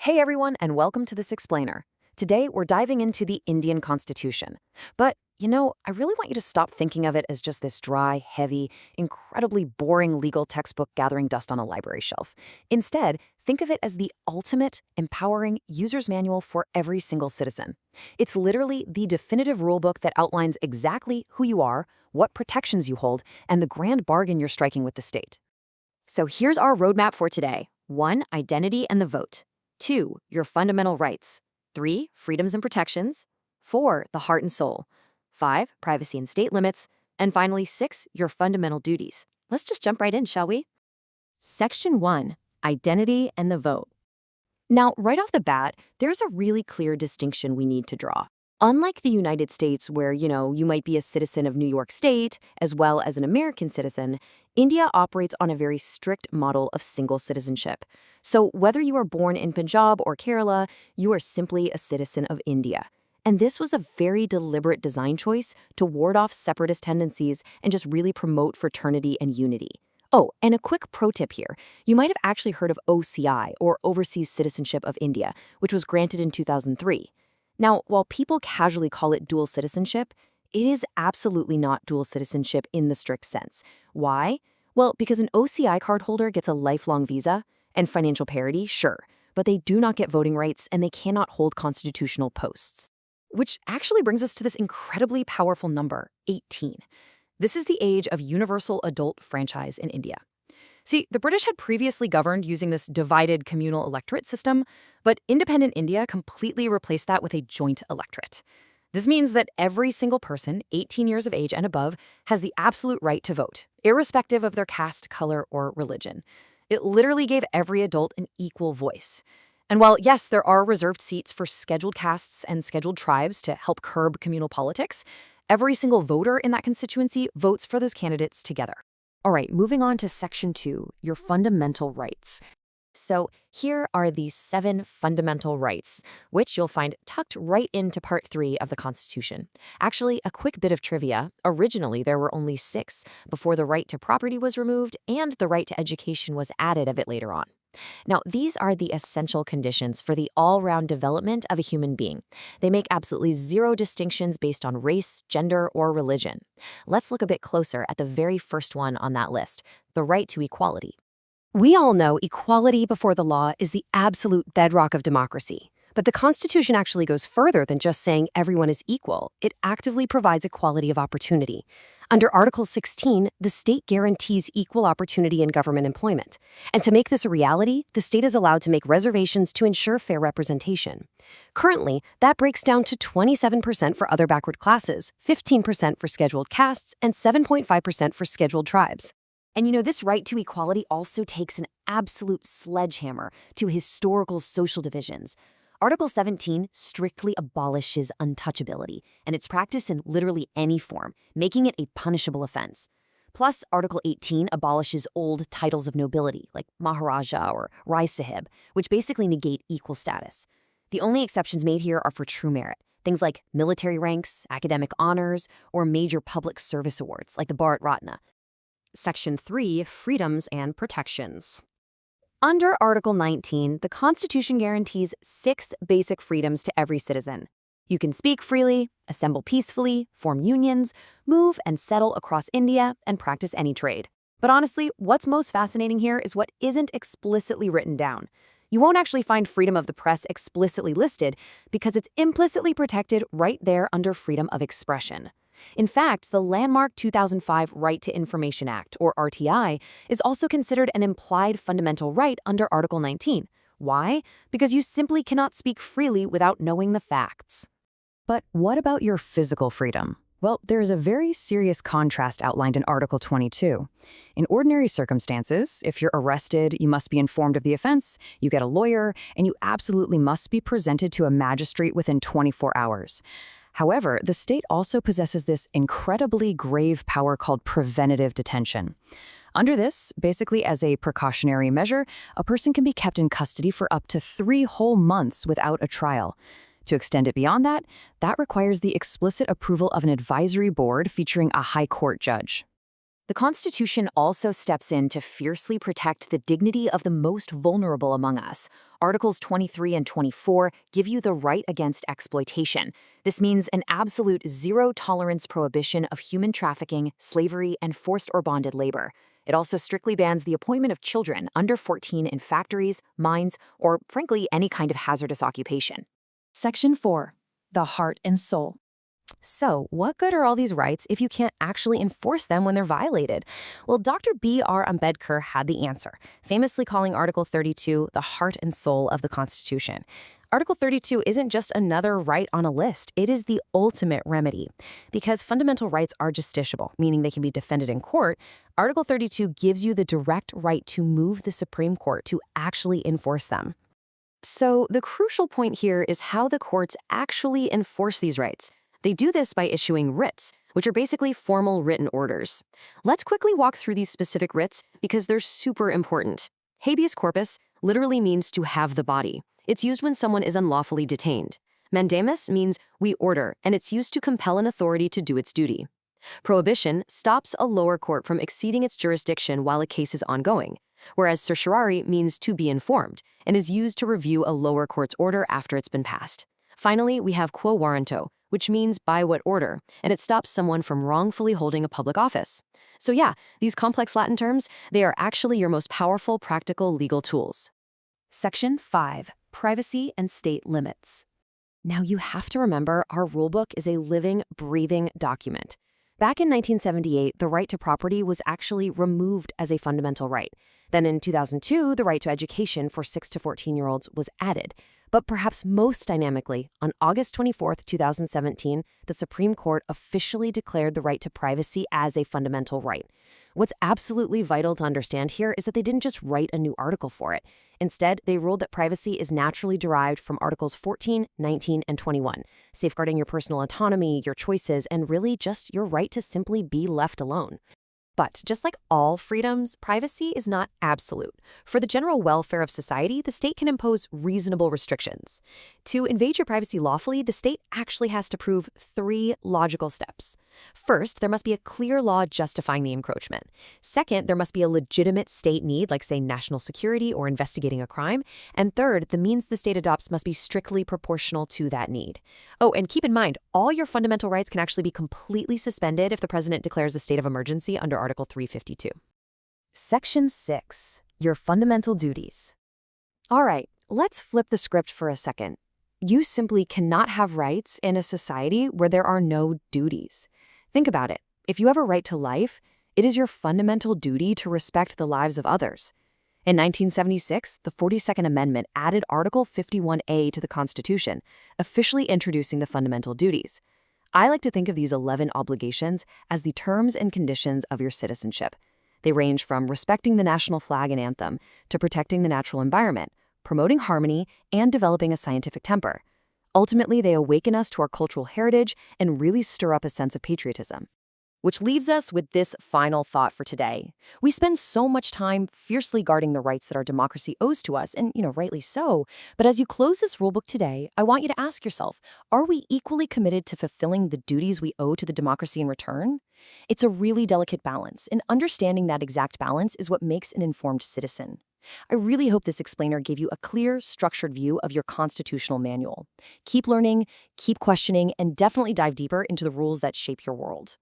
Hey everyone, and welcome to this explainer. Today we're diving into the Indian Constitution. But, I really want you to stop thinking of it as just this dry, heavy, incredibly boring legal textbook gathering dust on a library shelf. Instead, think of it as the ultimate, empowering user's manual for every single citizen. It's literally the definitive rulebook that outlines exactly who you are, what protections you hold, and the grand bargain you're striking with the state. So here's our roadmap for today. 1. Identity and the vote. 2. Your fundamental rights. 3. Freedoms and protections. 4. The heart and soul. 5. Privacy and state limits. And finally, 6. Your fundamental duties. Let's just jump right in, shall we? Section 1. Identity and the vote. Now, right off the bat, there's a really clear distinction we need to draw. Unlike the United States, where, you might be a citizen of New York State, as well as an American citizen, India operates on a very strict model of single citizenship. So whether you are born in Punjab or Kerala, you are simply a citizen of India. And this was a very deliberate design choice to ward off separatist tendencies and just really promote fraternity and unity. Oh, and a quick pro tip here. You might have actually heard of OCI, or Overseas Citizenship of India, which was granted in 2003. Now, while people casually call it dual citizenship, it is absolutely not dual citizenship in the strict sense. Why? Well, because an OCI card holder gets a lifelong visa and financial parity, sure, but they do not get voting rights and they cannot hold constitutional posts. Which actually brings us to this incredibly powerful number, 18. This is the age of universal adult franchise in India. See, the British had previously governed using this divided communal electorate system, but independent India completely replaced that with a joint electorate. This means that every single person, 18 years of age and above, has the absolute right to vote, irrespective of their caste, color, or religion. It literally gave every adult an equal voice. And while, yes, there are reserved seats for scheduled castes and scheduled tribes to help curb communal politics, every single voter in that constituency votes for those candidates together. All right, moving on to Section 2, your fundamental rights. So here are the 7 fundamental rights, which you'll find tucked right into Part 3 of the Constitution. Actually, a quick bit of trivia. Originally, there were only 6 before the right to property was removed and the right to education was added a bit later on. Now, these are the essential conditions for the all-round development of a human being. They make absolutely zero distinctions based on race, gender, or religion. Let's look a bit closer at the very first one on that list, the right to equality. We all know equality before the law is the absolute bedrock of democracy. But the Constitution actually goes further than just saying everyone is equal. It actively provides equality of opportunity. Under Article 16, the state guarantees equal opportunity in government employment. And to make this a reality, the state is allowed to make reservations to ensure fair representation. Currently, that breaks down to 27% for other backward classes, 15% for scheduled castes, and 7.5% for scheduled tribes. And this right to equality also takes an absolute sledgehammer to historical social divisions. Article 17 strictly abolishes untouchability, and it's practiced in literally any form, making it a punishable offense. Plus, Article 18 abolishes old titles of nobility, like Maharaja or Rai Sahib, which basically negate equal status. The only exceptions made here are for true merit, things like military ranks, academic honors, or major public service awards, like the Bharat Ratna. Section 3, Freedoms and Protections. Under Article 19, the Constitution guarantees 6 basic freedoms to every citizen. You can speak freely, assemble peacefully, form unions, move and settle across India, and practice any trade. But honestly, what's most fascinating here is what isn't explicitly written down. You won't actually find freedom of the press explicitly listed because it's implicitly protected right there under freedom of expression. In fact, the landmark 2005 Right to Information Act, or RTI, is also considered an implied fundamental right under Article 19. Why? Because you simply cannot speak freely without knowing the facts. But what about your physical freedom? Well, there is a very serious contrast outlined in Article 22. In ordinary circumstances, if you're arrested, you must be informed of the offense, you get a lawyer, and you absolutely must be presented to a magistrate within 24 hours. However, the state also possesses this incredibly grave power called preventative detention. Under this, basically as a precautionary measure, a person can be kept in custody for up to 3 whole months without a trial. To extend it beyond that, that requires the explicit approval of an advisory board featuring a high court judge. The Constitution also steps in to fiercely protect the dignity of the most vulnerable among us. Articles 23 and 24 give you the right against exploitation. This means an absolute zero-tolerance prohibition of human trafficking, slavery, and forced or bonded labor. It also strictly bans the appointment of children under 14 in factories, mines, or, frankly, any kind of hazardous occupation. Section 4. The heart and soul. So, what good are all these rights if you can't actually enforce them when they're violated? Well, Dr. B.R. Ambedkar had the answer, famously calling Article 32 the heart and soul of the Constitution. Article 32 isn't just another right on a list, it is the ultimate remedy. Because fundamental rights are justiciable, meaning they can be defended in court, Article 32 gives you the direct right to move the Supreme Court to actually enforce them. So, the crucial point here is how the courts actually enforce these rights. They do this by issuing writs, which are basically formal written orders. Let's quickly walk through these specific writs because they're super important. Habeas corpus literally means to have the body. It's used when someone is unlawfully detained. Mandamus means we order, and it's used to compel an authority to do its duty. Prohibition stops a lower court from exceeding its jurisdiction while a case is ongoing, whereas certiorari means to be informed and is used to review a lower court's order after it's been passed. Finally, we have quo warranto, which means by what order, and it stops someone from wrongfully holding a public office. So yeah, these complex Latin terms, they are actually your most powerful practical legal tools. Section 5. Privacy and state limits. Now you have to remember our rulebook is a living, breathing document. Back in 1978, the right to property was actually removed as a fundamental right. Then in 2002, the right to education for 6 to 14-year-olds was added. But perhaps most dynamically, on August 24, 2017, the Supreme Court officially declared the right to privacy as a fundamental right. What's absolutely vital to understand here is that they didn't just write a new article for it. Instead, they ruled that privacy is naturally derived from Articles 14, 19, and 21, safeguarding your personal autonomy, your choices, and really just your right to simply be left alone. But just like all freedoms, privacy is not absolute. For the general welfare of society, the state can impose reasonable restrictions. To invade your privacy lawfully, the state actually has to prove 3 logical steps. First, there must be a clear law justifying the encroachment. Second, there must be a legitimate state need, like, say, national security or investigating a crime. And third, the means the state adopts must be strictly proportional to that need. Oh, and keep in mind, all your fundamental rights can actually be completely suspended if the president declares a state of emergency under Article 352. Section 6. Your fundamental duties. All right, let's flip the script for a second. You simply cannot have rights in a society where there are no duties. Think about it. If you have a right to life, it is your fundamental duty to respect the lives of others. In 1976, the 42nd Amendment added Article 51A to the Constitution, officially introducing the fundamental duties. I like to think of these 11 obligations as the terms and conditions of your citizenship. They range from respecting the national flag and anthem to protecting the natural environment, promoting harmony, and developing a scientific temper. Ultimately, they awaken us to our cultural heritage and really stir up a sense of patriotism. Which leaves us with this final thought for today. We spend so much time fiercely guarding the rights that our democracy owes to us, and, rightly so. But as you close this rulebook today, I want you to ask yourself, are we equally committed to fulfilling the duties we owe to the democracy in return? It's a really delicate balance, and understanding that exact balance is what makes an informed citizen. I really hope this explainer gave you a clear, structured view of your constitutional manual. Keep learning, keep questioning, and definitely dive deeper into the rules that shape your world.